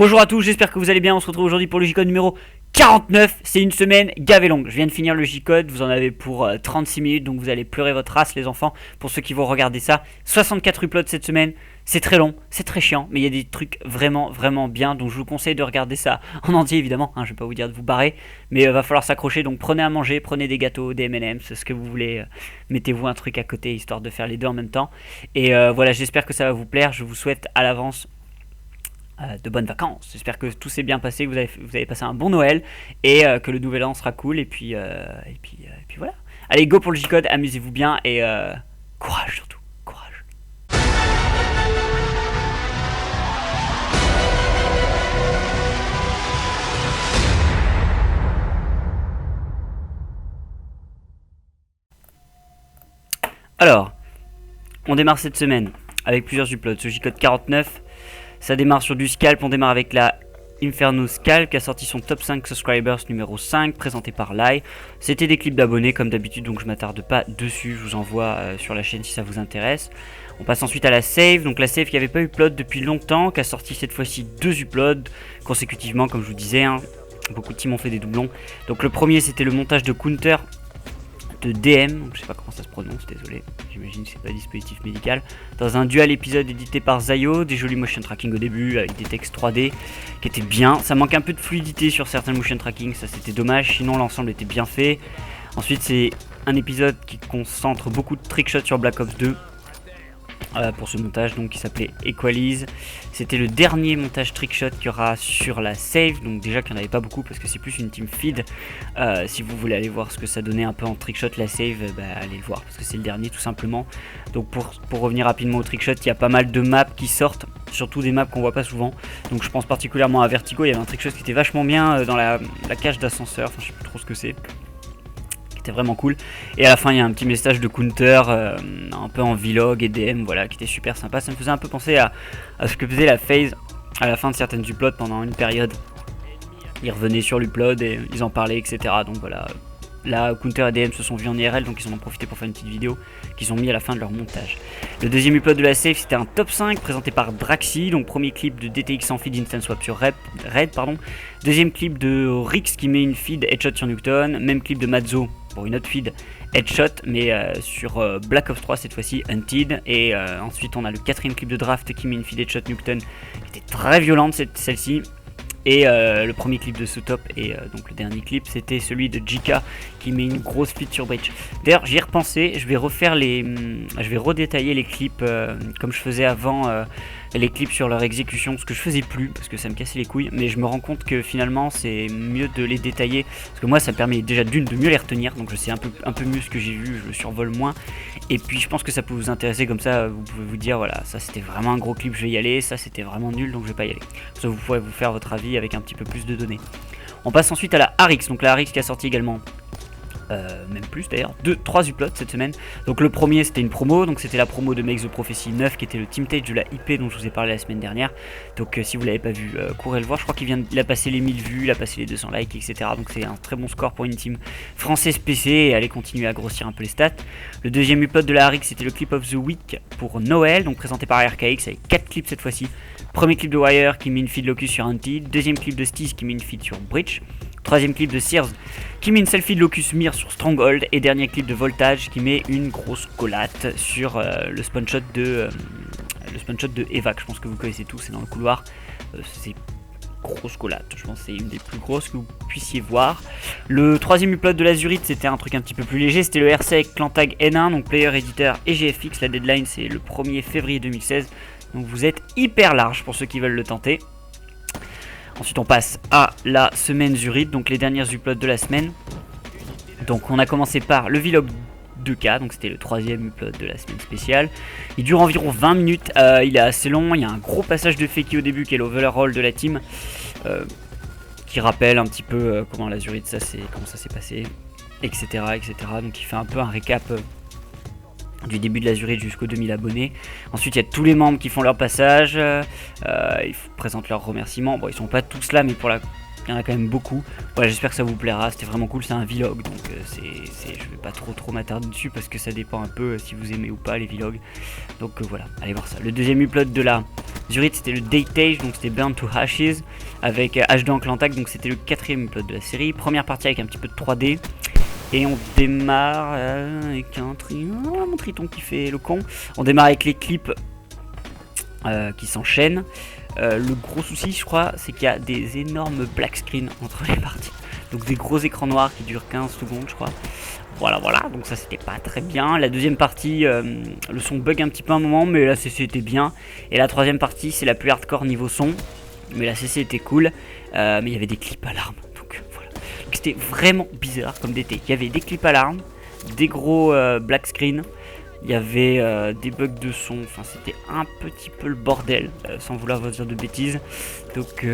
Bonjour à tous, j'espère que vous allez bien. On se retrouve aujourd'hui pour le J-Code numéro 49. C'est une semaine gavé longue. Je viens de finir le J-Code, vous en avez pour 36 minutes, donc vous allez pleurer votre race les enfants. Pour ceux qui vont regarder ça, 64 uploads cette semaine. C'est très long, c'est très chiant, mais il y a des trucs vraiment bien, donc je vous conseille de regarder ça en entier évidemment, je vais pas vous dire de vous barrer, mais va falloir s'accrocher, donc prenez à manger, prenez des gâteaux, des M&M's, ce que vous voulez, mettez-vous un truc à côté histoire de faire les deux en même temps, et voilà, j'espère que ça va vous plaire, je vous souhaite à l'avance de bonnes vacances. J'espère que tout s'est bien passé, que vous avez passé un bon Noël et que le nouvel an sera cool. Et puis voilà. Allez, go pour le J-Code, amusez-vous bien et courage surtout. Courage. Alors, on démarre cette semaine avec plusieurs uploads. Ce J-Code 49. Ça démarre sur du scalp, on démarre avec la Inferno Scalp qui a sorti son top 5 subscribers numéro 5 présenté par Lai. C'était des clips d'abonnés comme d'habitude, donc je m'attarde pas dessus, je vous envoie sur la chaîne si ça vous intéresse. On passe ensuite à la Save, donc la Save qui n'avait pas upload depuis longtemps, qui a sorti cette fois-ci 2 uploads consécutivement comme je vous disais, beaucoup de teams ont fait des doublons. Donc le premier c'était le montage de Counter de DM, donc je sais pas comment ça se prononce, désolé, j'imagine que c'est pas dispositif médical, dans un dual épisode édité par Zayo, des jolis motion tracking au début avec des textes 3D qui étaient bien, ça manque un peu de fluidité sur certains motion tracking, ça c'était dommage, sinon l'ensemble était bien fait. Ensuite c'est un épisode qui concentre beaucoup de trickshots sur Black Ops 2 pour ce montage donc qui s'appelait Equalize. C'était le dernier montage trickshot qu'il y aura sur la Save, donc déjà qu'il n'y en avait pas beaucoup parce que c'est plus une team feed. Si vous voulez aller voir ce que ça donnait un peu en trickshot la Save, allez le voir parce que c'est le dernier tout simplement. Donc pour revenir rapidement au trickshot, il y a pas mal de maps qui sortent, surtout des maps qu'on voit pas souvent. Donc je pense particulièrement à Vertigo, il y avait un trickshot qui était vachement bien dans la cage d'ascenseur, enfin je sais plus trop ce que c'est. C'était vraiment cool, et à la fin il y a un petit message de Counter un peu en vlog et DM, voilà, qui était super sympa. Ça me faisait un peu penser à ce que faisait la FaZe à la fin de certaines uploads pendant une période. Ils revenaient sur l'upload et ils en parlaient, etc. Donc voilà, là Counter et DM se sont vus en IRL, donc ils en ont profité pour faire une petite vidéo qu'ils ont mis à la fin de leur montage. Le deuxième upload de la Save c'était un top 5 présenté par Draxi, donc premier clip de DTX sans feed instant swap sur Red. Deuxième clip de Rix qui met une feed headshot sur Nuketown, même clip de Mazzo pour une autre feed headshot mais sur Black Ops 3 cette fois-ci, Hunted. Et ensuite on a le quatrième clip de Draft qui met une feed headshot Nuketown qui était très violente celle-ci. Et le premier clip de Soutop et donc le dernier clip c'était celui de Jika qui met une grosse feed sur Breach. D'ailleurs j'y ai repensé, je vais redétailler les clips comme je faisais avant, les clips sur leur exécution, ce que je faisais plus parce que ça me cassait les couilles, mais je me rends compte que finalement c'est mieux de les détailler parce que moi ça me permet déjà de mieux les retenir, donc je sais un peu mieux ce que j'ai vu, je le survole moins, et puis je pense que ça peut vous intéresser, comme ça vous pouvez vous dire voilà, ça c'était vraiment un gros clip, je vais y aller, ça c'était vraiment nul donc je vais pas y aller, ça vous pourrez vous faire votre avis avec un petit peu plus de données. On passe ensuite à la Arix, donc la Arix qui a sorti également même plus d'ailleurs, 3 uploads cette semaine. Donc le premier c'était une promo, donc c'était la promo de Make the Prophecy 9 qui était le team stage de la IP dont je vous ai parlé la semaine dernière. Donc si vous l'avez pas vu, courez le voir, je crois il a passé les 1000 vues, il a passé les 200 likes, etc. Donc c'est un très bon score pour une team française PC et allez continuer à grossir un peu les stats. Le deuxième upload de la Arix c'était le clip of the week pour Noël, donc présenté par RKX avec 4 clips cette fois-ci. Premier clip de Wire qui met une feed Locus sur Hunted, deuxième clip de Steez qui met une feed sur Breach, troisième clip de Sears qui met une selfie de Locus Mir sur Stronghold, et dernier clip de Voltage qui met une grosse collate sur le spawnshot de Evac. Je pense que vous connaissez tous, c'est dans le couloir, c'est grosse collate, je pense que c'est une des plus grosses que vous puissiez voir. Le troisième upload de l'Azurite c'était un truc un petit peu plus léger, c'était le RC avec Clantag N1, donc player, éditeur et GFX. La deadline c'est le 1er février 2016, donc vous êtes hyper large pour ceux qui veulent le tenter. Ensuite on passe à la semaine Zurite, donc les dernières uploads de la semaine. Donc on a commencé par le vlog 2K, donc c'était le troisième upload de la semaine spéciale. Il dure environ 20 minutes, il est assez long, il y a un gros passage de Feki au début qui est l'overall de la team, qui rappelle un petit peu comment la Zurite comment ça s'est passé, etc. Donc il fait un peu un récap du début de la Zurite jusqu'aux 2000 abonnés. Ensuite il y a tous les membres qui font leur passage, ils présentent leurs remerciements. Bon, ils sont pas tous là, mais qu'il y en a quand même beaucoup. Voilà, j'espère que ça vous plaira, c'était vraiment cool, c'est un vlog, donc je vais pas trop m'attarder dessus parce que ça dépend un peu si vous aimez ou pas les vlogs. Donc voilà, allez voir ça. Le deuxième upload de la Zurich, c'était le Date-Age, donc c'était Burn to Ashes avec H2 en Clantac, donc c'était le quatrième upload de la série. Première partie avec un petit peu de 3D. Et on démarre avec mon triton qui fait le con. On démarre avec les clips qui s'enchaînent. Le gros souci, je crois, c'est qu'il y a des énormes black screens entre les parties. Donc des gros écrans noirs qui durent 15 secondes, je crois. Voilà, donc ça c'était pas très bien. La deuxième partie, le son bug un petit peu un moment, mais la CC était bien. Et la troisième partie, c'est la plus hardcore niveau son, mais la CC était cool. Mais il y avait des clips alarmes. C'était vraiment bizarre comme DT. Il y avait des clips alarmes, des gros black screen, il y avait des bugs de son, enfin c'était un petit peu le bordel, sans vouloir vous dire de bêtises. Donc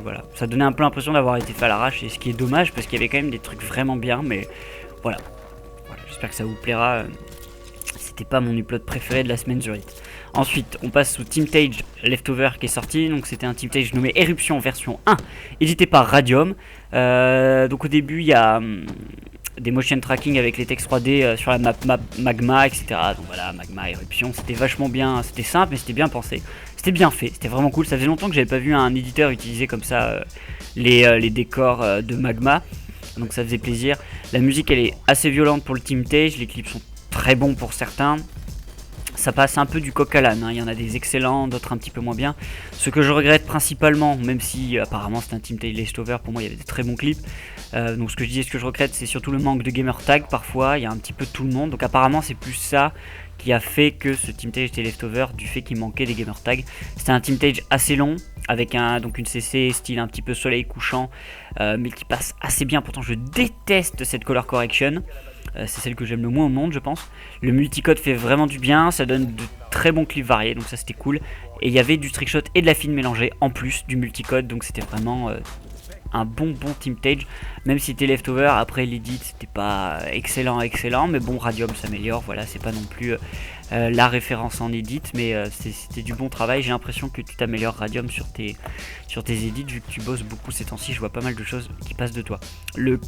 voilà, ça donnait un peu l'impression d'avoir été fait à l'arrache, et ce qui est dommage parce qu'il y avait quand même des trucs vraiment bien, mais voilà, j'espère que ça vous plaira. C'était pas mon upload préféré de la semaine Zurich. Ensuite, on passe au Teamtage Leftover qui est sorti. Donc c'était un Teamtage nommé Éruption version 1, édité par Radium. Donc au début, il y a des motion tracking avec les textes 3D sur la map Magma, etc. Donc voilà, Magma, Éruption, c'était vachement bien. C'était simple, mais c'était bien pensé. C'était bien fait, c'était vraiment cool. Ça faisait longtemps que j'avais pas vu un éditeur utiliser comme ça les décors de Magma. Donc ça faisait plaisir. La musique, elle est assez violente pour le Teamtage. Les clips sont très bons pour certains. Ça passe un peu du coq à l'âne, hein. Il y en a des excellents, d'autres un petit peu moins bien. Ce que je regrette principalement, même si apparemment c'est un Teamtage Leftover, pour moi il y avait des très bons clips. Donc ce que je regrette, c'est surtout le manque de gamer tag parfois. Il y a un petit peu tout le monde, donc apparemment c'est plus ça qui a fait que ce Teamtage était Leftover, du fait qu'il manquait des gamer tags. C'était un Teamtage assez long, avec donc une CC style un petit peu soleil couchant, mais qui passe assez bien. Pourtant je déteste cette color correction. C'est celle que j'aime le moins au monde, je pense. Le multicode fait vraiment du bien, ça donne de très bons clips variés, donc ça c'était cool. Et il y avait du trickshot et de la film mélangée en plus du multicode, donc c'était vraiment un bon Teamtage. Même si c'était Leftover, après l'edit c'était pas excellent, mais bon, Radium s'améliore, voilà, c'est pas non plus la référence en edit, mais c'était du bon travail. J'ai l'impression que tu t'améliores, Radium, sur tes edits, vu que tu bosses beaucoup ces temps-ci. Je vois pas mal de choses qui passent de toi. Le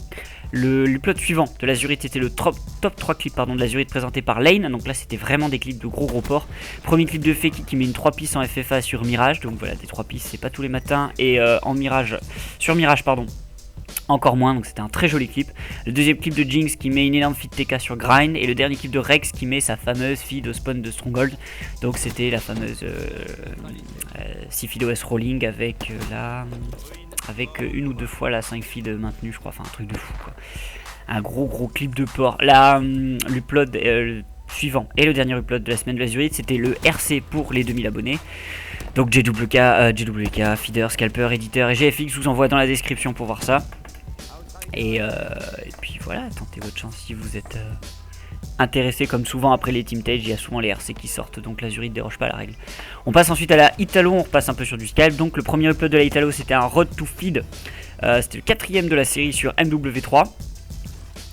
plot suivant de la Zurich, c'était le top 3 clips de la Zurich présenté par Lane. Donc là c'était vraiment des clips de gros ports. Premier clip de Feki qui met une 3 pistes en FFA sur Mirage. Donc voilà, des 3 pistes c'est pas tous les matins. Et sur Mirage encore moins, donc c'était un très joli clip. Le deuxième clip de Jinx qui met une énorme feed TK sur Grind, et le dernier clip de Rex qui met sa fameuse feed au spawn de Stronghold. Donc c'était la fameuse 6 feed OS rolling avec une ou deux fois la 5 feed maintenue, je crois, enfin un truc de fou quoi. Un gros clip de port. Là, l'upload suivant et le dernier upload de la semaine de la Zurich, c'était le RC pour les 2000 abonnés. Donc JWK, Feeder, Scalper, Éditeur et GFX, je vous envoie dans la description pour voir ça. Et puis voilà, tentez votre chance si vous êtes intéressé. Comme souvent après les Teamtage, il y a souvent les RC qui sortent, donc la Zurich ne déroge pas à la règle. On passe ensuite à la Italo, on repasse un peu sur du Scalp. Donc le premier upload de la Italo, c'était un Road to Feed. C'était le quatrième de la série sur MW3.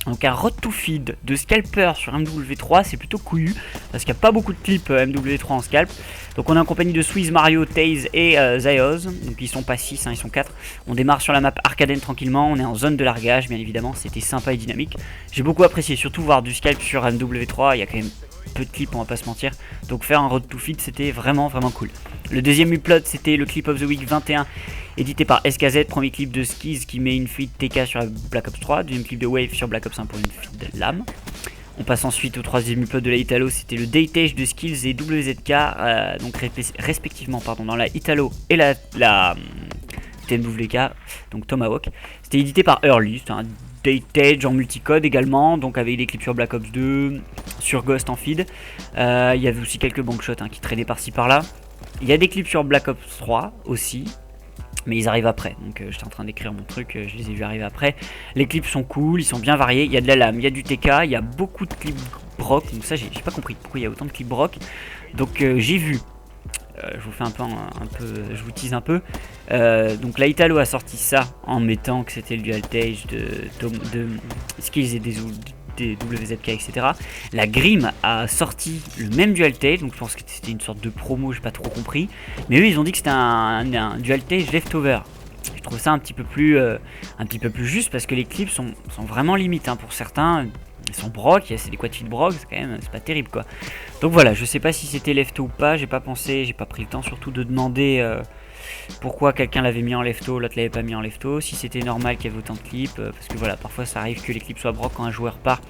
Donc un Road to Feed de Scalper sur MW3, c'est plutôt couillu, parce qu'il n'y a pas beaucoup de clips MW3 en Scalp. Donc on est en compagnie de Swiss, Mario, Taze et Zayoz. Donc ils sont pas 6, ils sont 4. On démarre sur la map Arcaden tranquillement, on est en zone de largage bien évidemment, c'était sympa et dynamique. J'ai beaucoup apprécié, surtout voir du Scalp sur MW3, il y a quand même peu de clips, on va pas se mentir. Donc faire un Road to Feed, c'était vraiment cool. Le deuxième upload, c'était le Clip of the Week 21, édité par SKZ. Premier clip de Skiz qui met une feed TK sur Black Ops 3. Deuxième clip de Wave sur Black Ops 1 pour une feed lame. On passe ensuite au troisième upload de la Italo, c'était le Date-Age de Skills et WZK, donc respectivement dans la Italo et la TMWK, donc Tomahawk. C'était édité par Early, c'était un Date-Age en multicode également, donc avec des clips sur Black Ops 2, sur Ghost en feed. Il y avait aussi quelques bankshots qui traînaient par-ci par-là. Il y a des clips sur Black Ops 3 aussi, mais ils arrivent après, donc j'étais en train d'écrire mon truc, je les ai vus arriver après. Les clips sont cool, ils sont bien variés, il y a de la lame, il y a du TK, il y a beaucoup de clips broc, donc ça j'ai pas compris pourquoi il y a autant de clips broc. Donc j'ai vu, je vous fais je vous tease un peu. Donc la Italo a sorti ça en mettant que c'était le Dual-Tage de Skills et des WZK, etc. La Grim a sorti le même Dual-Tage, donc je pense que c'était une sorte de promo, j'ai pas trop compris. Mais eux ils ont dit que c'était un Dual-Tage Leftover. Je trouve ça un petit peu plus juste parce que les clips sont vraiment limites, hein. Pour certains, ils sont broc, c'est des quad feed broc, c'est pas terrible quoi. Donc voilà, je sais pas si c'était lefto ou pas, j'ai pas pensé, j'ai pas pris le temps surtout de demander pourquoi quelqu'un l'avait mis en lefto, l'autre l'avait pas mis en lefto, si c'était normal qu'il y avait autant de clips, parce que voilà, parfois ça arrive que les clips soient broc quand un joueur part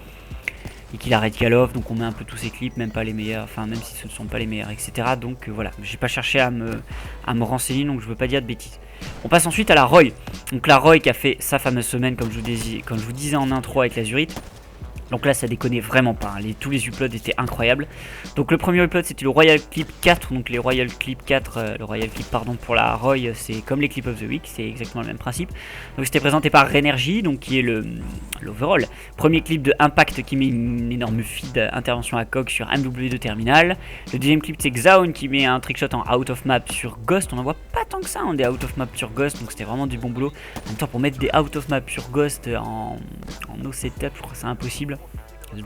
et qu'il arrête Call of, donc on met un peu tous ces clips, même pas les meilleurs, enfin même si ce ne sont pas les meilleurs, etc. Donc voilà, j'ai pas cherché à me renseigner, donc je veux pas dire de bêtises. On passe ensuite à la Roy. Donc la Roy qui a fait sa fameuse semaine, comme je vous disais en intro avec la Zurite. Donc là ça déconnait vraiment pas, hein. Tous les uploads étaient incroyables. Donc le premier upload c'était le Royal Clip 4. Donc les Royal Clip 4, le Royal Clip pardon pour la Roy, c'est comme les Clip of the Week, c'est exactement le même principe. Donc c'était présenté par Renergy, donc qui est l'overall. Premier clip de Impact qui met une énorme feed intervention à Cog sur MW2 Terminal. Le deuxième clip c'est Xaon qui met un trickshot en out of map sur Ghost. On en voit pas tant que ça, hein, des out of map sur Ghost, donc c'était vraiment du bon boulot. En même temps pour mettre des out of map sur Ghost en no setup, je crois que c'est impossible.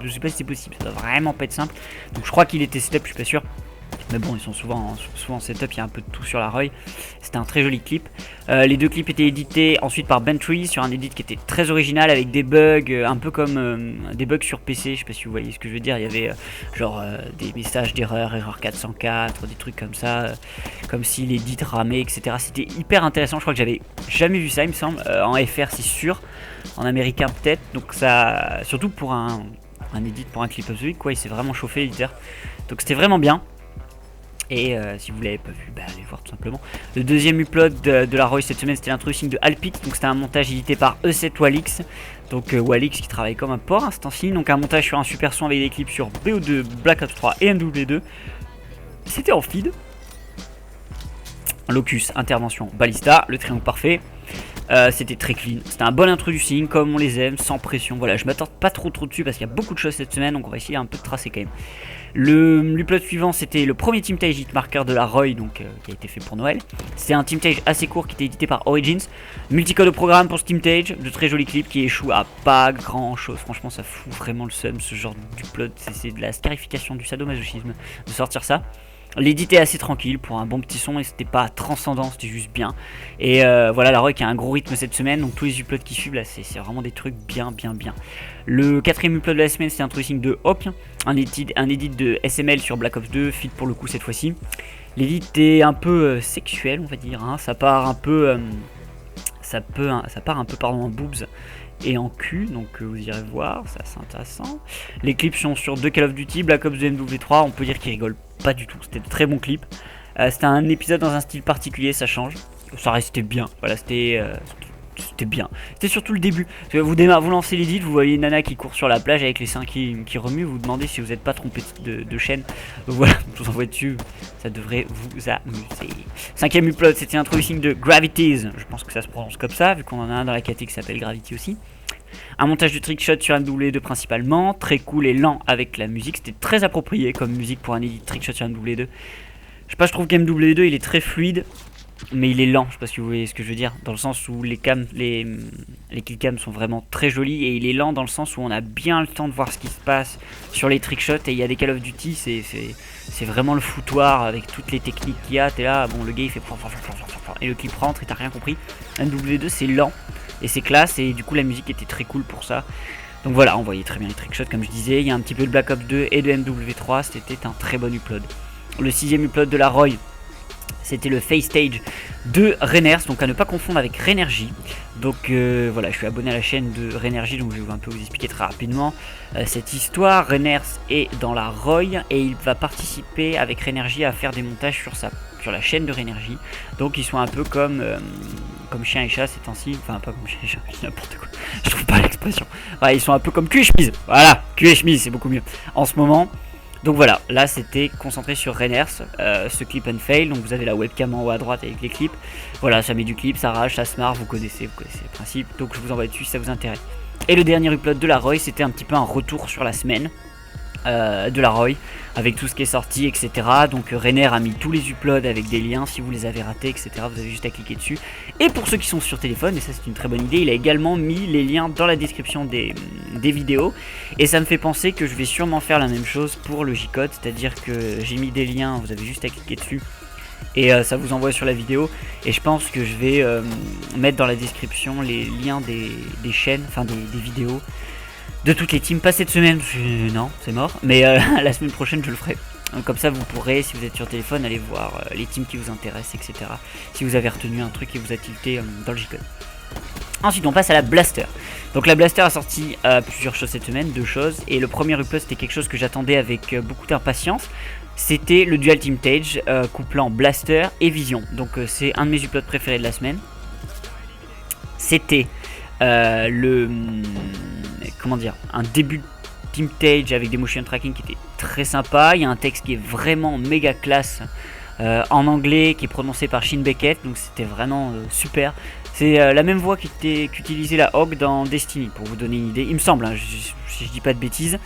Je sais pas si c'est possible, ça doit vraiment pas être simple. Donc je crois qu'il était setup, je suis pas sûr. Mais bon, ils sont souvent en setup, il y a un peu de tout sur la Roy. C'était un très joli clip. Les deux clips étaient édités ensuite par Bentry sur un edit qui était très original avec des bugs, un peu comme des bugs sur PC. Je sais pas si vous voyez ce que je veux dire. Il y avait des messages d'erreur, erreur 404, des trucs comme ça, comme si l'edit ramait, etc. C'était hyper intéressant. Je crois que j'avais jamais vu ça, il me semble. En FR, c'est sûr. En américain, peut-être. Donc ça, surtout pour un edit, pour un clip of the week, quoi. Il s'est vraiment chauffé, l'éditeur. Donc c'était vraiment bien. Et si vous l'avez pas vu, allez voir tout simplement. Le deuxième upload de la Roy cette semaine, c'était l'introduction de Alpix. Donc c'était un montage édité par E7 Walix. Donc Walix qui travaille comme un porc à ce temps-ci. Donc un montage sur un super son avec des clips sur BO2, Black Ops 3 et MW2. C'était en feed. Locus, intervention, Ballista, le triangle parfait. C'était très clean, c'était un bon introducing comme on les aime, sans pression. Voilà, je m'attarde pas trop dessus parce qu'il y a beaucoup de choses cette semaine, donc on va essayer un peu de tracer quand même. L'upload suivant, c'était le premier Team Tage hit marker de la Roy, donc qui a été fait pour Noël. C'était un Team Tage assez court qui était édité par Origins. Multicode au programme pour ce Team Tage, de très jolis clips qui échouent à pas grand chose. Franchement, ça fout vraiment le seum, ce genre d'upload. C'est de la scarification, du sadomasochisme de sortir ça. L'édit est assez tranquille pour un bon petit son et c'était pas transcendant, c'était juste bien. Et voilà, la Roy qui a un gros rythme cette semaine, donc tous les uploads qui suivent là, c'est vraiment des trucs bien. Le quatrième upload de la semaine, c'est un introducing de Hop, un edit de SML sur Black Ops 2, feed pour le coup cette fois-ci. L'édit est un peu sexuel, on va dire, hein. Ça part un peu en boobs et en cul, donc vous irez voir, c'est assez intéressant. Les clips sont sur 2 Call of Duty, Black Ops 2 MW3, on peut dire qu'ils rigolent pas du tout, c'était de très bons clips. C'était un épisode dans un style particulier, ça change, ça restait bien, voilà, c'était bien. C'était surtout le début, parce que vous lancez l'édit, vous voyez Nana qui court sur la plage avec les seins qui remuent, vous vous demandez si vous n'êtes pas trompé de chaîne, donc voilà, je vous envoie dessus, ça devrait vous amuser. Cinquième upload, c'était introducing de Gravities, je pense que ça se prononce comme ça, vu qu'on en a un dans la catégorie qui s'appelle Gravity aussi. Un montage de trickshot sur MW2 principalement, très cool et lent avec la musique, c'était très approprié comme musique pour un edit trickshot sur MW2. Je sais pas, je trouve qu'MW2 il est très fluide, mais il est lent, je sais pas si vous voyez ce que je veux dire, dans le sens où les killcams sont vraiment très jolis, et il est lent dans le sens où on a bien le temps de voir ce qui se passe sur les trickshots, et il y a des Call of Duty, c'est vraiment le foutoir avec toutes les techniques qu'il y a, t'es là, bon le gars il fait et le clip rentre et t'as rien compris. MW2 c'est lent, et c'est classe, et du coup la musique était très cool pour ça. Donc voilà, on voyait très bien les trickshots comme je disais, il y a un petit peu de Black Ops 2 et de MW3, c'était un très bon upload. Le sixième upload de la Roy, c'était le Face Stage de Reners, donc à ne pas confondre avec Renergy. Donc voilà, je suis abonné à la chaîne de Renergy, donc je vais un peu vous expliquer très rapidement cette histoire. Reners est dans la Roy et il va participer avec Renergy à faire des montages sur la chaîne de Renergy. Donc ils sont un peu comme chien et chat ces temps-ci, enfin pas comme chien et chat, n'importe quoi, je trouve pas l'expression. Voilà, ils sont un peu comme cul et chemise, voilà, cul et chemise c'est beaucoup mieux en ce moment. Donc voilà, là c'était concentré sur Reners, ce clip and fail, donc vous avez la webcam en haut à droite avec les clips. Voilà, ça met du clip, ça rage, ça se marre, vous connaissez le principe, donc je vous envoie dessus si ça vous intéresse. Et le dernier upload de la Roy, c'était un petit peu un retour sur la semaine de la Roy, avec tout ce qui est sorti, etc. Donc Renner a mis tous les uploads avec des liens, si vous les avez ratés, etc. Vous avez juste à cliquer dessus. Et pour ceux qui sont sur téléphone, et ça c'est une très bonne idée, il a également mis les liens dans la description des vidéos. Et ça me fait penser que je vais sûrement faire la même chose pour le J-Code, c'est-à-dire que j'ai mis des liens, vous avez juste à cliquer dessus. et ça vous envoie sur la vidéo. Et je pense que je vais mettre dans la description les liens des chaînes, enfin des vidéos de toutes les teams. Pas cette semaine, non, c'est mort, mais la semaine prochaine je le ferai. Donc, comme ça vous pourrez, si vous êtes sur téléphone, aller voir les teams qui vous intéressent, etc. Si vous avez retenu un truc qui vous a tilté dans le G-Code. Ensuite on passe à la Blaster. Donc la Blaster a sorti plusieurs choses cette semaine, 2 choses. Et le premier upload c'était quelque chose que j'attendais avec beaucoup d'impatience. C'était le Dual Team Tage couplant Blaster et Vision. Donc c'est un de mes uploads préférés de la semaine. C'était comment dire, un début de Team Tage avec des motion tracking qui était très sympa. Il y a un texte qui est vraiment méga classe en anglais, qui est prononcé par Shane Beckett. Donc c'était vraiment super. C'est la même voix qu'utilisait la Hog dans Destiny, pour vous donner une idée, il me semble, hein, si je dis pas de bêtises.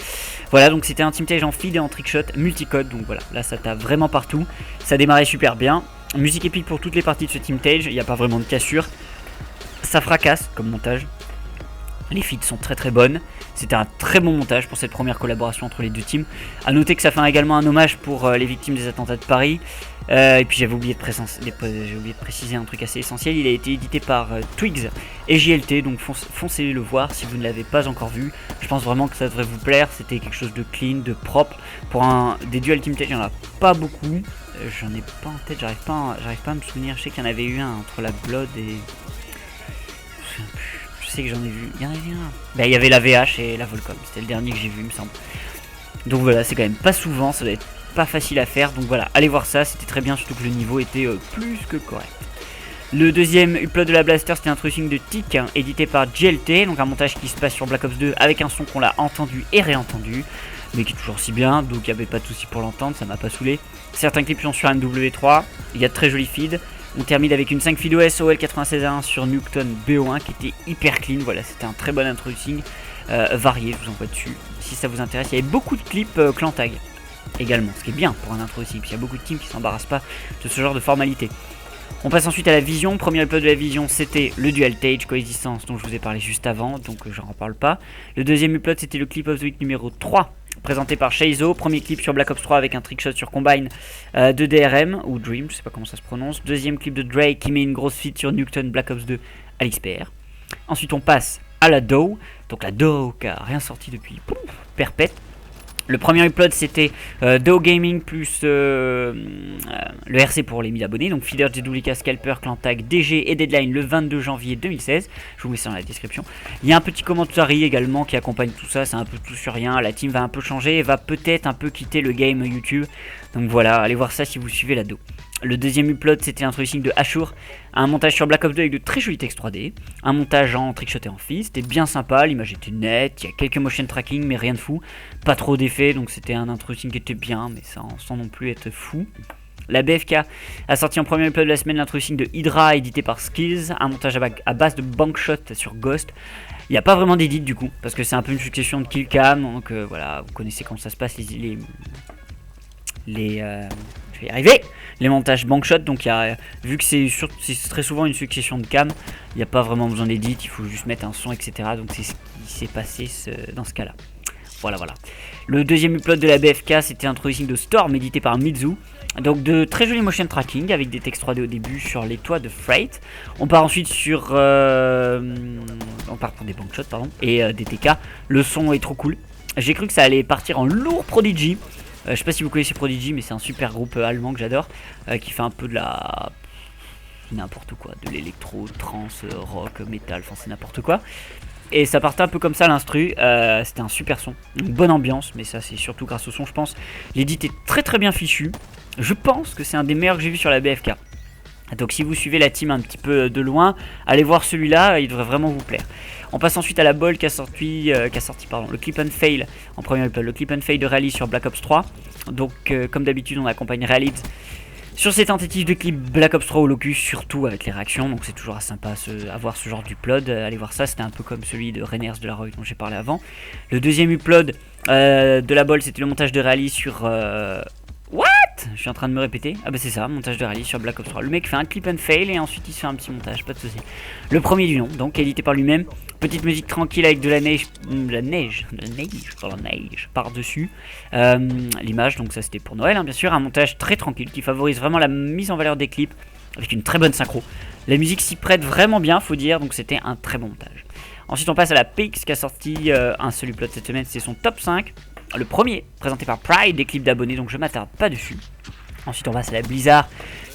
Voilà, donc c'était un Team Tage en feed et en trickshot multicode, donc voilà, là ça tape vraiment partout. Ça démarrait super bien. Musique épique pour toutes les parties de ce Team Tage, il n'y a pas vraiment de cassure. Ça fracasse comme montage. Les feeds sont très très bonnes. C'était un très bon montage pour cette première collaboration entre les deux teams. A noter que ça fait également un hommage pour les victimes des attentats de Paris. Et puis j'avais oublié de préciser un truc assez essentiel. Il a été édité par Twigs et JLT, donc foncez le voir si vous ne l'avez pas encore vu. Je pense vraiment que ça devrait vous plaire. C'était quelque chose de clean, de propre. Pour des Dual Team Tage, il n'y en a pas beaucoup. J'en ai pas en tête, j'arrive pas à me souvenir. Je sais qu'il y en avait eu un entre la Blood et... Je sais que j'en ai vu. Il y en avait un. Bah, il y avait la VH et la Volcom. C'était le dernier que j'ai vu, il me semble. Donc voilà, c'est quand même pas souvent. Ça doit être pas facile à faire. Donc voilà, allez voir ça. C'était très bien, surtout que le niveau était plus que correct. Le deuxième upload de la Blaster, c'était un tracing de Tic, hein, édité par GLT. Donc un montage qui se passe sur Black Ops 2 avec un son qu'on l'a entendu et réentendu, mais qui est toujours si bien. Donc il n'y avait pas de souci pour l'entendre, ça m'a pas saoulé. Certains clips sont sur un W3. Il y a de très jolis feeds. On termine avec une 5 feed OS OL96A1 sur Nukton BO1 qui était hyper clean. Voilà, c'était un très bon introducing varié, je vous envoie dessus si ça vous intéresse. Il y avait beaucoup de clips clan tag également, ce qui est bien pour un introducing. Il y a beaucoup de teams qui s'embarrassent pas de ce genre de formalité. On passe ensuite à la Vision. Premier upload de la Vision, c'était le Dual Tage Coexistence dont je vous ai parlé juste avant, donc j'en reparle pas. Le deuxième upload, c'était le Clip of the Week numéro 3, présenté par Shaizo. Premier clip sur Black Ops 3 avec un trickshot sur Combine de DRM, ou Dream, je sais pas comment ça se prononce. Deuxième clip de Drake qui met une grosse feat sur Nukton Black Ops 2 à l'XPR. Ensuite on passe à la DOW, donc la DOW qui a rien sorti depuis perpète. Le premier upload c'était DOW Gaming plus le RC pour les 1000 abonnés, donc Feeder, JWK, Scalper, Clantag, DG et Deadline le 22 janvier 2016. Je vous mets ça dans la description. Il y a un petit commentaire également qui accompagne tout ça, c'est un peu tout sur rien. La team va un peu changer et va peut-être un peu quitter le game YouTube. Donc voilà, allez voir ça si vous suivez la DOW. Le deuxième upload c'était l'introduction de Ashur, un montage sur Black Ops 2 avec de très jolis textes 3D, un montage en trickshot et en feed, c'était bien sympa, l'image était nette, il y a quelques motion tracking mais rien de fou, pas trop d'effets, donc c'était un introduction qui était bien mais sans non plus être fou. La BFK a sorti en premier upload de la semaine l'introduction de Hydra édité par Skills, un montage à base de bankshot sur Ghost. Il n'y a pas vraiment d'édit du coup, parce que c'est un peu une succession de killcam, donc voilà, vous connaissez comment ça se passe, je vais y arriver, les montages bankshot. Donc vu que c'est très souvent une succession de cam, il n'y a pas vraiment besoin d'édit, il faut juste mettre un son, etc. Donc c'est ce qui s'est passé dans ce cas là. Voilà. Le deuxième upload de la BFK c'était un introduction de Storm édité par Mizu. Donc de très jolis motion tracking avec des textes 3D au début sur les toits de Freight. On part ensuite sur on part pour des bankshot et des TK. Le son est trop cool. J'ai cru que ça allait partir en lourd Prodigy. Je sais pas si vous connaissez Prodigy, mais c'est un super groupe allemand que j'adore, qui fait un peu de la n'importe quoi, de l'électro, trance, rock, metal, enfin c'est n'importe quoi. Et ça partait un peu comme ça l'instru, c'était un super son, une bonne ambiance, mais ça c'est surtout grâce au son je pense. L'édit est très très bien fichu, je pense que c'est un des meilleurs que j'ai vu sur la BFK. Donc si vous suivez la team un petit peu de loin, allez voir celui-là, il devrait vraiment vous plaire. On passe ensuite à la Ball qui a sorti le Clip and Fail en premier upload, le Clip and Fail de Rally sur Black Ops 3. Donc comme d'habitude on accompagne Rally sur ses tentatives de clip Black Ops 3 au Locus, surtout avec les réactions, donc c'est toujours sympa à voir ce genre d'upload. Allez voir ça, c'était un peu comme celui de Rainers de la Roy dont j'ai parlé avant. Le deuxième upload de la Ball c'était le montage de Rally sur... What ? Je suis en train de me répéter. Ah bah c'est ça, montage de rallye sur Black Ops 3. Le mec fait un clip and fail et ensuite il se fait un petit montage, pas de soucis. Le premier du nom, donc édité par lui-même. Petite musique tranquille avec de la neige, par-dessus. L'image, donc ça c'était pour Noël, hein, bien sûr. Un montage très tranquille qui favorise vraiment la mise en valeur des clips avec une très bonne synchro. La musique s'y prête vraiment bien, faut dire, donc c'était un très bon montage. Ensuite on passe à la PX qui a sorti un seul upload cette semaine, c'est son top 5. Le premier, présenté par Pride, des clips d'abonnés, donc je m'attarde pas dessus. Ensuite on passe à la Blizzard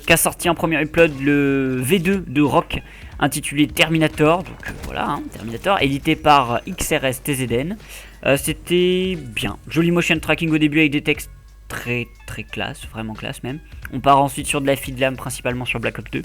qui a sorti en premier upload le V2 de Rock intitulé Terminator, donc voilà, hein, Terminator, édité par XRS TZN. C'était bien, joli motion tracking au début avec des textes très classe, vraiment classe même. On part ensuite sur de la feedlam principalement sur Black Ops 2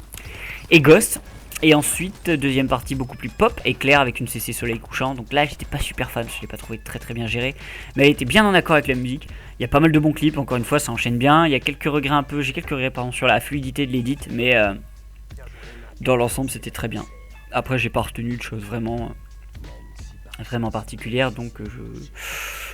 et Ghost. Et ensuite, deuxième partie beaucoup plus pop et claire avec une CC soleil couchant. Donc là, j'étais pas super fan, je l'ai pas trouvé très bien géré. Mais elle était bien en accord avec la musique. Il y a pas mal de bons clips, encore une fois, ça enchaîne bien. Il y a quelques regrets j'ai quelques regrets pardon, sur la fluidité de l'édit, mais dans l'ensemble, c'était très bien. Après, j'ai pas retenu de choses vraiment particulières, donc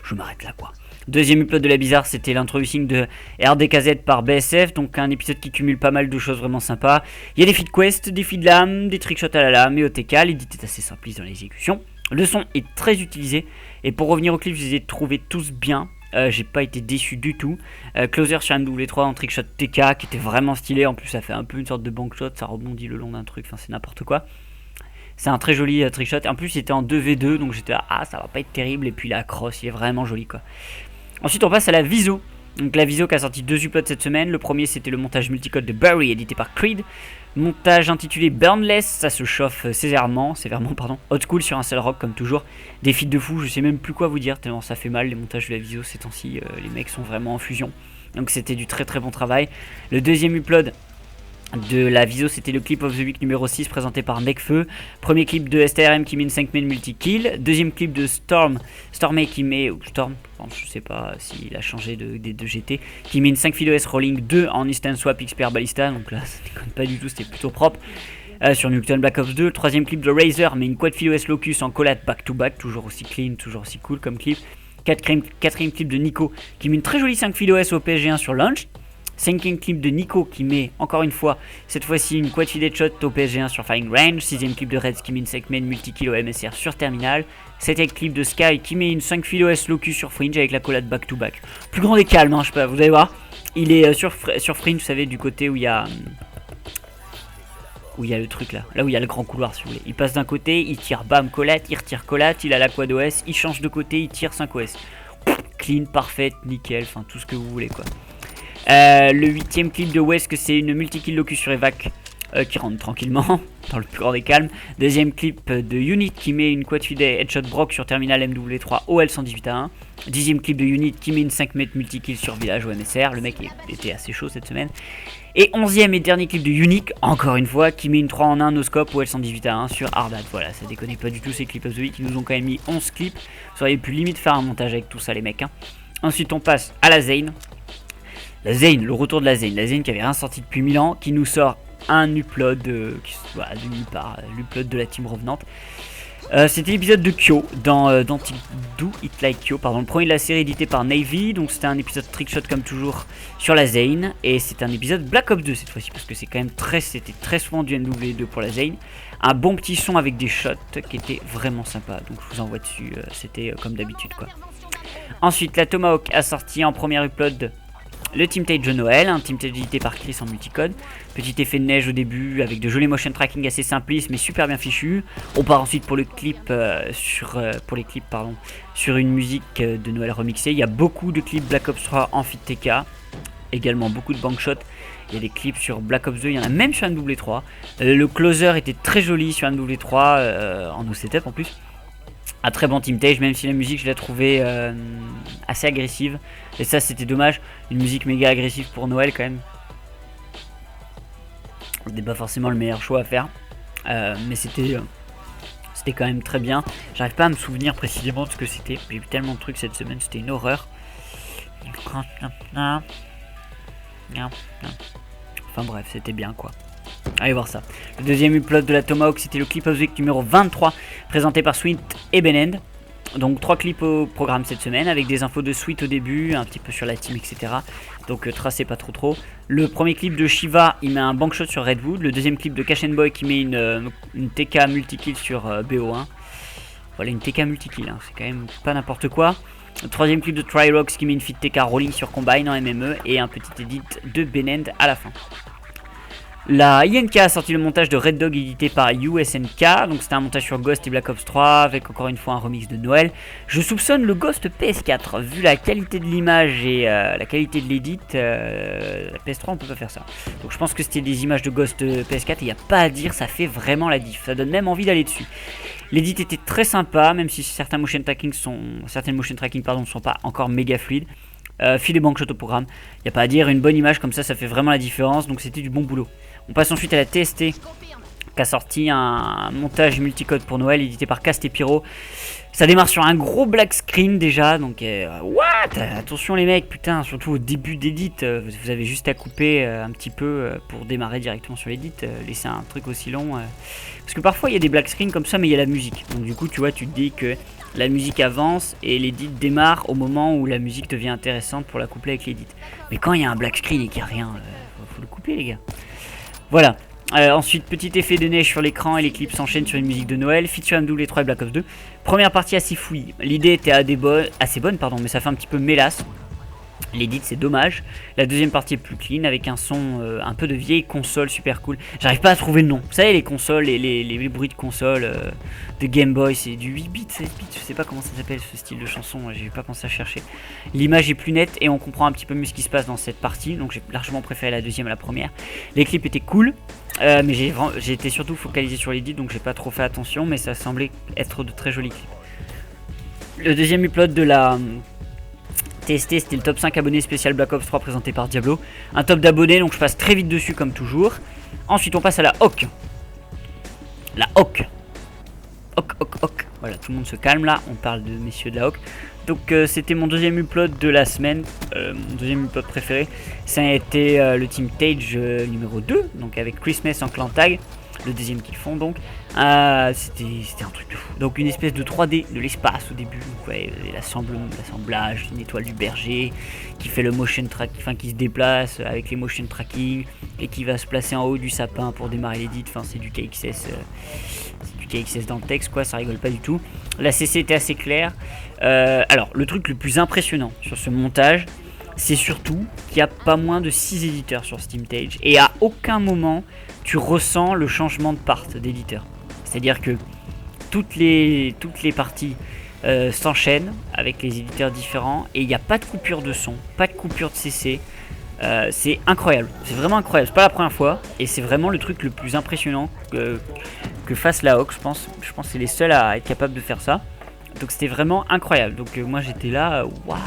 je m'arrête là quoi. Deuxième upload de la Blizzard, c'était l'introducing de RDKZ par BSF, donc un épisode qui cumule pas mal de choses vraiment sympas. Il y a des feed quests, des feed lame, des trickshots à la lame et au TK, l'édit est assez simpliste dans l'exécution. Le son est très utilisé, et pour revenir au clip, je les ai trouvés tous bien. J'ai pas été déçu du tout. Closer sur MW3 en trickshot TK qui était vraiment stylé, en plus ça fait un peu une sorte de bankshot, ça rebondit le long d'un truc, enfin c'est n'importe quoi. C'est un très joli trickshot, en plus il était en 2v2 donc j'étais là, ah ça va pas être terrible, et puis la cross il est vraiment joli quoi. Ensuite on passe à la Viso. Donc la Viso qui a sorti 2 uploads cette semaine. Le premier c'était le montage multicode de Barry édité par Creed. Montage intitulé Burnless, ça se chauffe sévèrement pardon. Old school sur un seul rock comme toujours. Des feats de fou, je sais même plus quoi vous dire tellement ça fait mal les montages de la Viso ces temps-ci, les mecs sont vraiment en fusion. Donc c'était du très bon travail. Le deuxième upload de la Viso c'était le clip of the week numéro 6 présenté par Necfeu. Premier clip de STRM qui met une 5 main multi-kill. Deuxième clip de Stormy qui met, ou Storm, je sais pas s'il a changé de GT, qui met une 5 FIDOS rolling 2 en instant swap XPR Ballista, donc là ça déconne pas du tout, c'était plutôt propre. Sur Nuketown Black Ops 2, troisième clip de Razer mais une quad FIDOS Locus en collate back to back, toujours aussi clean, toujours aussi cool comme clip. Quatrième clip de Nico qui met une très jolie 5 FIDOS au PSG1 sur Launch. Cinquième clip de Nico qui met encore une fois, cette fois-ci une quad feed shot au PSG1 sur Firing Range. Sixième clip de Reds qui met une 5 main multi-kill au MSR sur Terminal. Septième clip de Sky qui met une 5 feed OS Locus sur Fringe avec la collade back to back. Plus grand des calmes, hein, je sais pas, vous allez voir. Il est sur Fringe, vous savez, du côté où il y a le truc là où il y a le grand couloir si vous voulez. Il passe d'un côté, il tire bam collate, il retire collate, il a la quad OS, il change de côté, il tire 5 OS. Clean, parfaite, nickel, enfin tout ce que vous voulez quoi. Le huitième clip de West que c'est une multi-kill locus sur Evac qui rentre tranquillement dans le plus grand des calmes. Deuxième clip de Unit qui met une quad feed headshot Brock sur Terminal MW3 OL 118-1. Dixième clip de Unit qui met une 5 mètres multi-kill sur Village au MSR. Le mec était assez chaud cette semaine. Et onzième et dernier clip de Unique, encore une fois, qui met une 3 en 1 no scope OL 118-1 sur Ardat. Voilà, ça déconne pas du tout ces clips of the week. Ils nous ont quand même mis 11 clips. Vous auriez pu limite faire un montage avec tout ça les mecs. Hein. Ensuite on passe à la Zane. La Zane, le retour de la Zane qui avait rien sorti depuis 1000 ans, qui nous sort un upload de nulle part, l'upload de la team revenante. C'était l'épisode de Kyo dans Do It Like Kyo, pardon, le premier de la série édité par Navy, donc c'était un épisode trickshot comme toujours sur la Zane, et c'est un épisode Black Ops 2 cette fois-ci, parce que c'est quand même c'était très souvent du NW2 pour la Zane. Un bon petit son avec des shots qui était vraiment sympa, donc je vous envoie dessus, c'était comme d'habitude quoi. Ensuite la Tomahawk a sorti en premier upload le Team Tage de Noël, un Team Tage édité par Chris en multicode. Petit effet de neige au début avec de jolis motion tracking assez simplistes mais super bien fichus. On part ensuite pour le clip sur une musique de Noël remixée. Il y a beaucoup de clips Black Ops 3 en feed TK, également beaucoup de bankshot. Il y a des clips sur Black Ops 2, il y en a même sur MW3. Le closer était très joli sur MW3 en OCTEP en plus. Un très bon Team Tage, même si la musique je l'ai trouvée assez agressive. Et ça c'était dommage, une musique méga agressive pour Noël quand même. C'était pas forcément le meilleur choix à faire. Mais c'était quand même très bien. J'arrive pas à me souvenir précisément de ce que c'était. J'ai vu tellement de trucs cette semaine, c'était une horreur. Enfin bref, c'était bien quoi. Allez voir ça. Le deuxième upload de la Tomahawk c'était le clip of the week numéro 23 présenté par Sweet et Benend. Donc 3 clips au programme cette semaine avec des infos de suite au début, un petit peu sur la team, etc. Donc tracez pas trop. Le premier clip de Shiva, il met un bank shot sur Redwood. Le deuxième clip de Cash and Boy qui met une TK multi-kill sur BO1. Voilà, une TK multi-kill, hein, c'est quand même pas n'importe quoi. Le troisième clip de Tryrox qui met une feat TK rolling sur Combine en MME. Et un petit edit de Benend à la fin. La INK a sorti le montage de Red Dog édité par USNK, donc c'était un montage sur Ghost et Black Ops 3 avec encore une fois un remix de Noël. Je soupçonne le Ghost PS4, vu la qualité de l'image et la qualité de l'édit, la PS3 on peut pas faire ça. Donc je pense que c'était des images de Ghost PS4 et il n'y a pas à dire, ça fait vraiment la diff, ça donne même envie d'aller dessus. L'édit était très sympa, même si certaines motion tracking sont pas encore méga fluides. Filet bank shot au programme, il n'y a pas à dire, une bonne image comme ça fait vraiment la différence, donc c'était du bon boulot. On passe ensuite à la TST qui a sorti un montage multicode pour Noël édité par Cast et Pyro. Ça démarre sur un gros black screen déjà, donc what, attention les mecs, putain, surtout au début d'édit, vous avez juste à couper un petit peu pour démarrer directement sur l'édit, laisser un truc aussi long, parce que parfois il y a des black screens comme ça mais il y a la musique, donc du coup tu vois, tu te dis que la musique avance et l'édit démarre au moment où la musique devient intéressante pour la coupler avec l'édit. Mais quand il y a un black screen et qu'il n'y a rien, faut le couper les gars. Voilà. Ensuite, petit effet de neige sur l'écran et les clips s'enchaînent sur une musique de Noël. Feature M3 et Black Ops 2. Première partie assez fouillie. L'idée était assez bonne, mais ça fait un petit peu mélasse. L'édit c'est dommage. La deuxième partie est plus clean avec un son un peu de vieille console super cool. J'arrive pas à trouver le nom. Vous savez les consoles et les bruits de console de Game Boy, c'est du 8 bits, 16 bits, je sais pas comment ça s'appelle ce style de chanson, j'ai pas pensé à chercher. L'image est plus nette et on comprend un petit peu mieux ce qui se passe dans cette partie, donc j'ai largement préféré la deuxième à la première. Les clips étaient cool, mais j'ai été surtout focalisé sur l'édit, donc j'ai pas trop fait attention, mais ça semblait être de très jolis clips. Le deuxième upload de la TST, c'était le top 5 abonnés spécial Black Ops 3 présenté par Diablo. Un top d'abonnés, donc je passe très vite dessus comme toujours. Ensuite on passe à la HOC. La HOC. HOC. Voilà, tout le monde se calme là, on parle de messieurs de la HOC. Donc c'était mon deuxième upload de la semaine, mon deuxième upload préféré. Ça a été le Team Tage numéro 2, donc avec Christmas en clan tag. Le deuxième qu'ils font donc. C'était un truc de fou. Donc une espèce de 3D de l'espace au début. Donc, ouais, l'assemblage, une étoile du berger qui fait le motion track, enfin qui se déplace avec les motion tracking et qui va se placer en haut du sapin pour démarrer l'édit. Enfin c'est du KXS. C'est du KXS dans le texte quoi, ça rigole pas du tout. La CC était assez claire. Alors le truc le plus impressionnant sur ce montage, c'est surtout qu'il n'y a pas moins de 6 éditeurs sur Steam Tage. Et à aucun moment tu ressens le changement de part d'éditeur. C'est-à-dire que toutes les parties s'enchaînent avec les éditeurs différents et il n'y a pas de coupure de son, pas de coupure de CC. C'est incroyable, c'est vraiment incroyable, c'est pas la première fois et c'est vraiment le truc le plus impressionnant que fasse la HOC, je pense que c'est les seuls à être capables de faire ça. Donc c'était vraiment incroyable, donc moi j'étais là, what.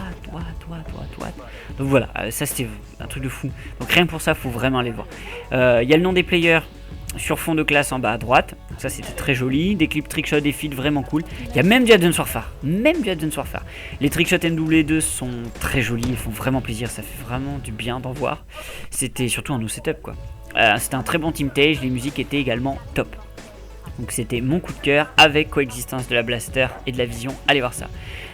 Donc voilà, ça c'était un truc de fou, donc rien que pour ça faut vraiment aller le voir. Il y a le nom des players sur fond de classe en bas à droite, ça c'était très joli, des clips trickshots, des feeds vraiment cool. Il y a même du Advance Warfare, Les trickshots MW2 sont très jolis, ils font vraiment plaisir, ça fait vraiment du bien d'en voir. C'était surtout un no setup quoi. C'était un très bon Team Tage, les musiques étaient également top. Donc c'était mon coup de cœur avec coexistence de la Blaster et de la Vision, allez voir ça.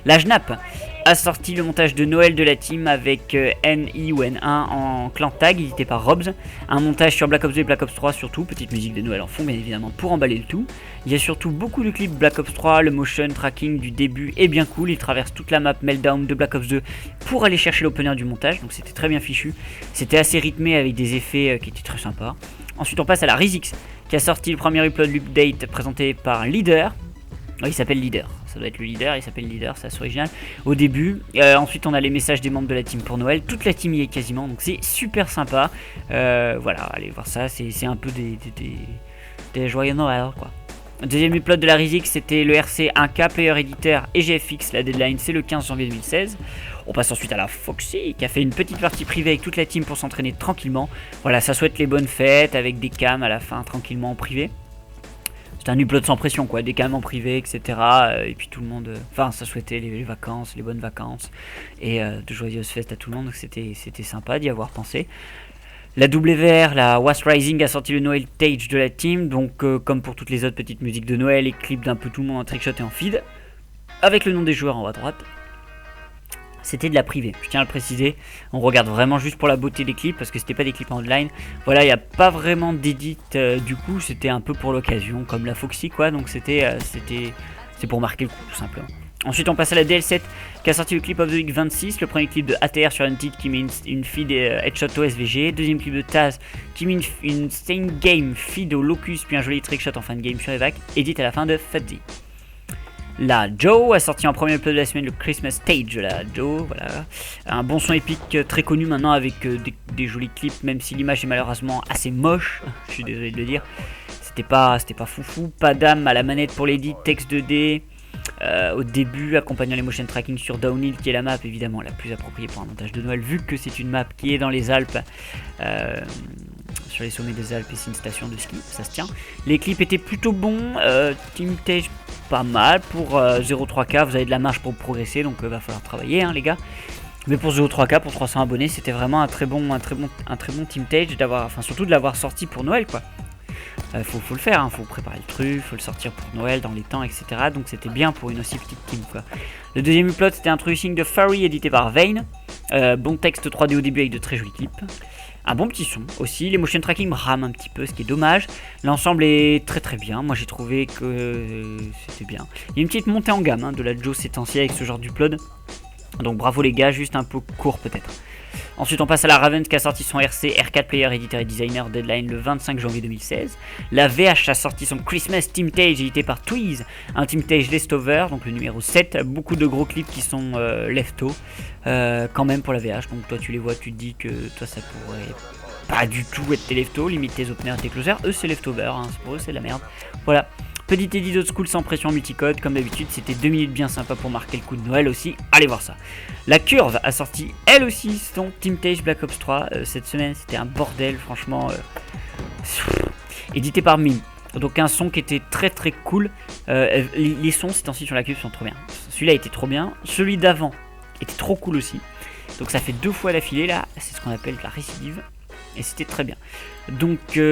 La Jnap a sorti le montage de Noël de la team avec NION1 en clan tag édité par Robs. Un montage sur Black Ops 2 et Black Ops 3 surtout, petite musique de Noël en fond bien évidemment pour emballer le tout. Il y a surtout beaucoup de clips Black Ops 3, le motion tracking du début est bien cool, il traverse toute la map Meltdown de Black Ops 2 pour aller chercher l'opener du montage, donc c'était très bien fichu. C'était assez rythmé avec des effets qui étaient très sympas. Ensuite on passe à la Rizix qui a sorti le premier upload update présenté par Leader. Oh, il s'appelle Leader, ça doit être le Leader, il s'appelle Leader, c'est assez original. Au début, ensuite on a les messages des membres de la team pour Noël, toute la team y est quasiment, donc c'est super sympa. Voilà, allez voir ça, c'est un peu des joyeux Noël quoi. Deuxième upload de la Rizix, c'était le RC 1K Player Editor et GFX, la deadline c'est le 15 janvier 2016. On passe ensuite à la Foxy qui a fait une petite partie privée avec toute la team pour s'entraîner tranquillement. Voilà, ça souhaite les bonnes fêtes avec des cams à la fin tranquillement en privé. C'est un upload sans pression quoi, des cams en privé etc. Et puis tout le monde, ça souhaitait les vacances, les bonnes vacances et de joyeuses fêtes à tout le monde. Donc c'était sympa d'y avoir pensé. La WR, la Was Rising a sorti le Noël Tage de la team. Donc comme pour toutes les autres petites musiques de Noël et clips d'un peu tout le monde en trickshot et en feed. avec le nom des joueurs en haut à droite. C'était de la privée, je tiens à le préciser. On regarde vraiment juste pour la beauté des clips parce que c'était pas des clips en online. Voilà, il n'y a pas vraiment d'édit du coup, c'était un peu pour l'occasion, comme la Foxy quoi. Donc c'est pour marquer le coup tout simplement. Ensuite on passe à la DL7 qui a sorti le clip of the week 26. Le premier clip de ATR sur Hunted qui met une feed headshot au SVG. Deuxième clip de Taz qui met une stain game feed au Locus puis un joli trickshot en fin de game sur Evac. Edit à la fin de Fuzzy. La Joe a sorti en premier upload de la semaine le Christmas Stage, la Joe, voilà. Un bon son épique très connu maintenant avec des jolis clips, même si l'image est malheureusement assez moche, je suis désolé de le dire. C'était pas foufou, pas d'âme à la manette pour l'édit, texte 2D, au début accompagnant les motion tracking sur Downhill qui est la map évidemment la plus appropriée pour un montage de Noël vu que c'est une map qui est dans les Alpes. Sur les sommets des Alpes et c'est une station de ski, ça se tient. Les clips étaient plutôt bons, Team Tage pas mal, pour 0.3K vous avez de la marge pour progresser donc va falloir travailler hein, les gars. Mais pour 0.3K, pour 300 abonnés, c'était vraiment un très bon Team Tage d'avoir, enfin surtout de l'avoir sorti pour Noël quoi. Faut le faire, hein, faut préparer le truc, faut le sortir pour Noël dans les temps, etc. Donc c'était bien pour une aussi petite team quoi. Le deuxième upload c'était Introducing de Furry édité par Vayne. Bon texte 3D au début avec de très jolis clips. Un bon petit son aussi, les motion tracking rament un petit peu, ce qui est dommage. L'ensemble est très bien, moi j'ai trouvé que c'était bien. Il y a une petite montée en gamme hein, de la Joe ces temps-ci avec ce genre d'upload. Donc bravo les gars, juste un peu court peut-être. Ensuite on passe à la Raven qui a sorti son RC R4 Player Editor et Designer Deadline le 25 janvier 2016. La VH a sorti son Christmas Team Tage édité par Tweez, un Team Tage Leftover, donc le numéro 7. Beaucoup de gros clips qui sont lefto quand même pour la VH. Donc toi tu les vois, tu te dis que toi ça pourrait pas du tout être tes lefto, limite tes openers, tes closers. Eux c'est leftover, hein, pour eux c'est de la merde. Voilà. Petit edit old school sans pression multicode, comme d'habitude, c'était 2 minutes bien sympa pour marquer le coup de Noël aussi, allez voir ça. La Curve a sorti elle aussi son Team Tage Black Ops 3, cette semaine c'était un bordel franchement, édité par Mime. Donc un son qui était très cool, les sons ces temps-ci sur la Curve sont trop bien. Celui-là était trop bien, celui d'avant était trop cool aussi, donc ça fait 2 fois d'affilée là, c'est ce qu'on appelle la récidive, et c'était très bien. Donc c'était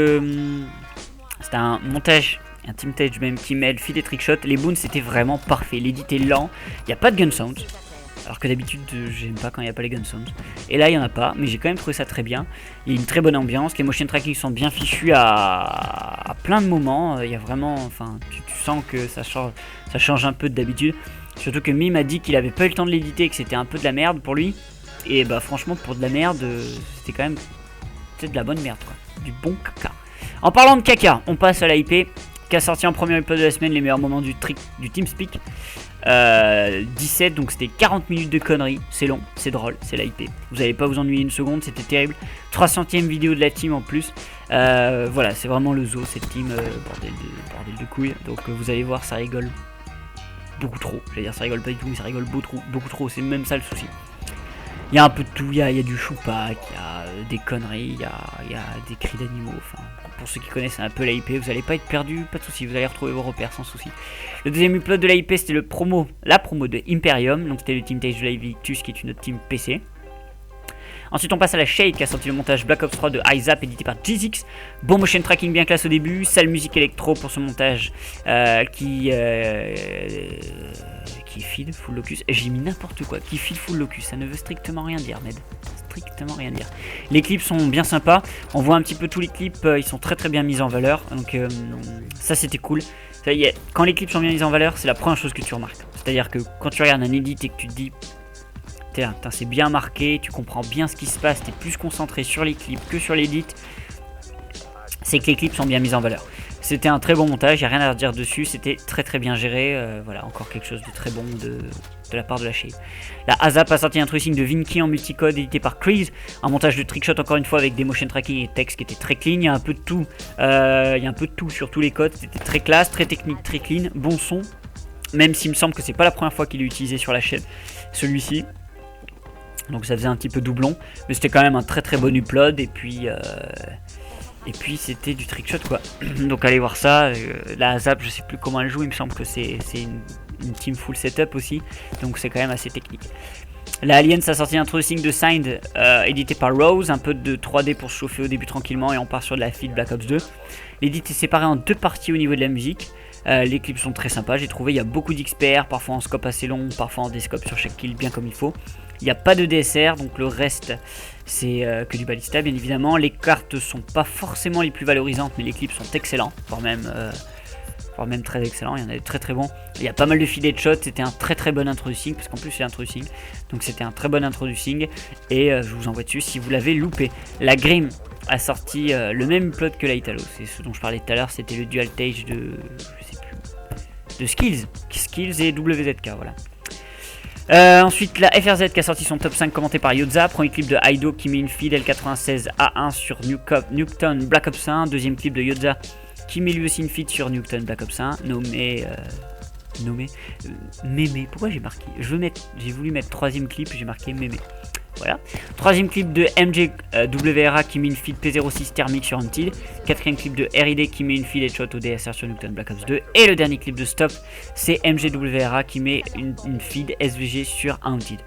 un montage, un Team Tage même qui mêle feed et trickshot. Les boons c'était vraiment parfait, l'édit est lent, il n'y a pas de gun sound, alors que d'habitude j'aime pas quand il n'y a pas les gun sounds. Et là il n'y en a pas, mais j'ai quand même trouvé ça très bien. Il y a une très bonne ambiance, les motion tracking sont bien fichus à plein de moments. Il y a vraiment, enfin tu sens que ça change un peu d'habitude. Surtout que Mime a dit qu'il avait pas eu le temps de l'éditer et que c'était un peu de la merde pour lui. Et bah franchement pour de la merde, c'était quand même de la bonne merde quoi, du bon caca. En parlant de caca, on passe à l'IP qui a sorti en premier épisode de la semaine les meilleurs moments du TeamSpeak. 17, donc c'était 40 minutes de conneries, c'est long, c'est drôle, c'est l'IP. Vous n'allez pas vous ennuyer une seconde, c'était terrible. 300ème vidéo de la team en plus. Voilà, c'est vraiment le zoo cette team, bordel de couilles. Donc vous allez voir, ça rigole beaucoup trop. J'allais dire ça rigole pas du tout, mais ça rigole beaucoup trop, c'est même ça le souci. Il y a un peu de tout, il y a du choupac, il y a des conneries, il y a des cris d'animaux, enfin, pour ceux qui connaissent un peu l'AIP, vous n'allez pas être perdu, pas de soucis, vous allez retrouver vos repères sans souci. Le deuxième upload de l'AIP c'était la promo de Imperium, donc c'était le Team Tage de l'Ivictus qui est une autre team PC. Ensuite on passe à la Shade qui a sorti le montage Black Ops 3 de IZAP édité par GZX. Bon motion tracking bien classe au début, sale musique électro pour ce montage qui feed full locus. J'ai mis n'importe quoi, qui feed full locus, ça ne veut strictement rien dire, Med. Strictement rien dire. Les clips sont bien sympas, on voit un petit peu tous les clips, ils sont très bien mis en valeur, donc ça c'était cool. Ça y est, quand les clips sont bien mis en valeur, c'est la première chose que tu remarques. C'est-à-dire que quand tu regardes un edit et que tu te dis putain, c'est bien marqué, tu comprends bien ce qui se passe, tu es plus concentré sur les clips que sur l'edit, c'est que les clips sont bien mis en valeur. C'était un très bon montage, il n'y a rien à redire dessus, c'était très bien géré, voilà, encore quelque chose de très bon de la part de la Shade. La AZAP a sorti un tracing de Vinky en multicode édité par Crease, un montage de trickshot encore une fois avec des motion tracking et texte qui était très clean, il y a un peu de tout, sur tous les codes, c'était très classe, très technique, très clean, bon son, même s'il me semble que c'est pas la première fois qu'il est utilisé sur la chaîne, celui-ci. Donc ça faisait un petit peu doublon, mais c'était quand même un très bon upload, et puis c'était du trickshot quoi. Donc allez voir ça, la Zap je sais plus comment elle joue, il me semble que c'est une team full setup aussi, donc c'est quand même assez technique. La Alien a sorti Introducing de Signed, édité par Rose, un peu de 3D pour se chauffer au début tranquillement, et on part sur de la feed Black Ops 2. L'édit est séparé en 2 parties au niveau de la musique. Les clips sont très sympas, j'ai trouvé. Il y a beaucoup d'XPR, parfois en scope assez long, parfois en descope sur chaque kill, bien comme il faut. Il n'y a pas de DSR, donc le reste c'est que du ballista bien évidemment. Les cartes sont pas forcément les plus valorisantes, mais les clips sont excellents, voire même très excellents. Il y en a des très très bons. Il y a pas mal de filets de shots, c'était un très très bon introducing, parce qu'en plus c'est introducing, donc c'était un très bon introducing, et je vous envoie dessus si vous l'avez loupé. La Grim a sorti le même plot que la Italo, c'est ce dont je parlais tout à l'heure, c'était le Dual Tage de, je sais plus, de Skills et WZK, voilà. Ensuite la FRZ qui a sorti son top 5 commenté par Yoza. Premier clip de Aido qui met une feed L96A1 sur Nuketown Black Ops 1. Deuxième clip de Yoza qui met lui aussi une feed sur Nuketown Black Ops 1. Mémé. Pourquoi j'ai marqué, j'ai voulu mettre troisième clip, j'ai marqué Mémé. Voilà. Troisième clip de MJWRA qui met une feed P06 thermique sur Haunted. Quatrième clip de RID qui met une feed headshot au DSR sur Nuketown Black Ops 2. Et le dernier clip de Stop, c'est MJWRA qui met une feed SVG sur Haunted.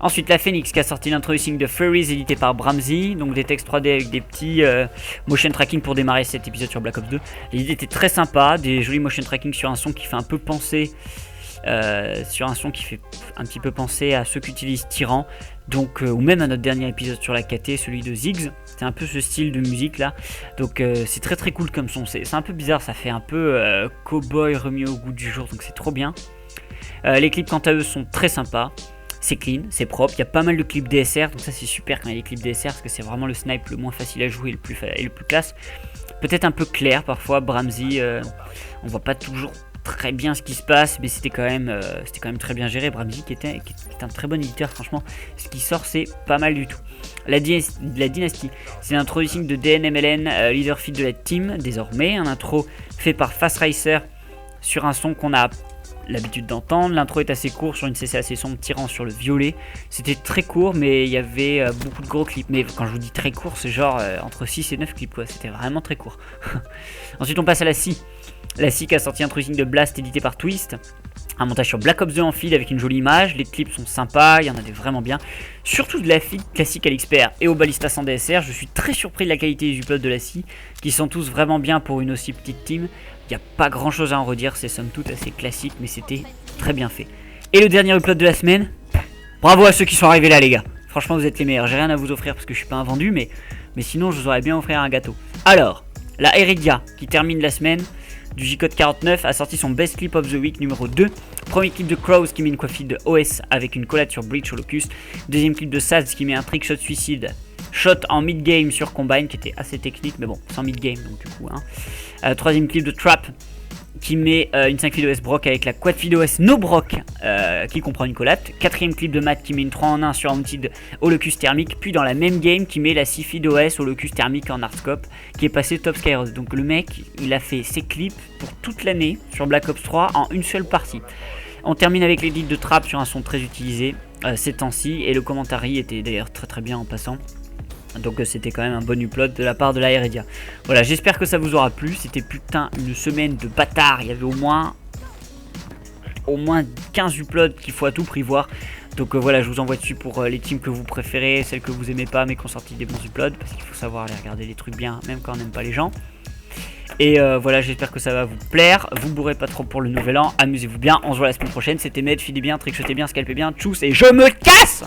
Ensuite la Phoenix qui a sorti l'introducing de Furries édité par Bramzy, donc des textes 3D avec des petits motion tracking pour démarrer cet épisode sur Black Ops 2. L'idée était très sympa, des jolis motion tracking sur un son qui fait un peu penser un petit peu penser à ceux qu'utilise Tyran, donc ou même à notre dernier épisode sur la KT, celui de Ziggs. C'est un peu ce style de musique là, donc c'est très très cool comme son. C'est un peu bizarre, ça fait un peu cowboy remis au goût du jour, donc c'est trop bien. Les clips quant à eux sont très sympas. C'est clean, c'est propre, il y a pas mal de clips DSR, donc ça c'est super quand il y a des clips DSR parce que c'est vraiment le snipe le moins facile à jouer et le plus classe. Peut-être un peu clair parfois, Bramzy, on voit pas toujours très bien ce qui se passe, mais c'était quand même très bien géré. Bramzy qui est un très bon éditeur, franchement, ce qui sort c'est pas mal du tout. La dynastie, c'est l'introduction de DNMLN, leader feed de la team désormais, un intro fait par Fast Racer sur un son qu'on a l'habitude d'entendre. L'intro est assez court sur une CC assez sombre tirant sur le violet. C'était très court, mais il y avait beaucoup de gros clips. Mais quand je vous dis très court, c'est genre entre 6 et 9 clips quoi. C'était vraiment très court. Ensuite on passe à la SI. La SI qui a sorti un introducing de Blast édité par Twist. Un montage sur Black Ops 2 en feed avec une jolie image. Les clips sont sympas, il y en a des vraiment bien. Surtout de la feed classique à l'XPR et au Ballista sans DSR. Je suis très surpris de la qualité des uploads de la SI, qui sont tous vraiment bien pour une aussi petite team. Il n'y a pas grand chose à en redire, c'est somme toute assez classique, mais c'était très bien fait. Et le dernier upload de la semaine, bravo à ceux qui sont arrivés là les gars. Franchement vous êtes les meilleurs, j'ai rien à vous offrir parce que je suis pas un vendu, mais sinon je vous aurais bien offert un gâteau. Alors, la Heredia qui termine la semaine du J-Code 49 a sorti son Best Clip of the Week numéro 2. Premier clip de Crows qui met une coiffure de OS avec une collade sur Breach au Locust. Deuxième clip de Sads qui met un trick shot suicide shot en mid-game sur Combine qui était assez technique, mais bon, sans mid-game donc du coup. Troisième clip de Trap qui met une 5 feed OS Brock avec la quad feed OS No Brock qui comprend une collab. Quatrième clip de Matt qui met une 3 en 1 sur Haunted au locus thermique, puis dans la même game qui met la 6 feed OS au locus thermique en hardscope qui est passé top Skyros. Donc le mec il a fait ses clips pour toute l'année sur Black Ops 3 en une seule partie. On termine avec l'édit de Trap sur un son très utilisé ces temps-ci, et le commentary était d'ailleurs très très bien en passant. Donc c'était quand même un bon upload de la part de la Heredia. Voilà, j'espère que ça vous aura plu. C'était putain une semaine de bâtard. Il y avait au moins 15 uploads qu'il faut à tout prix voir. Donc voilà, je vous envoie dessus pour les teams que vous préférez, celles que vous aimez pas mais qui ont sorti des bons uploads, parce qu'il faut savoir aller regarder les trucs bien même quand on n'aime pas les gens. Et voilà, j'espère que ça va vous plaire. Vous bourrez pas trop pour le nouvel an, amusez-vous bien. On se voit la semaine prochaine. C'était Med, filez bien, trickshotez bien, scalpez bien, tchuss, et je me casse.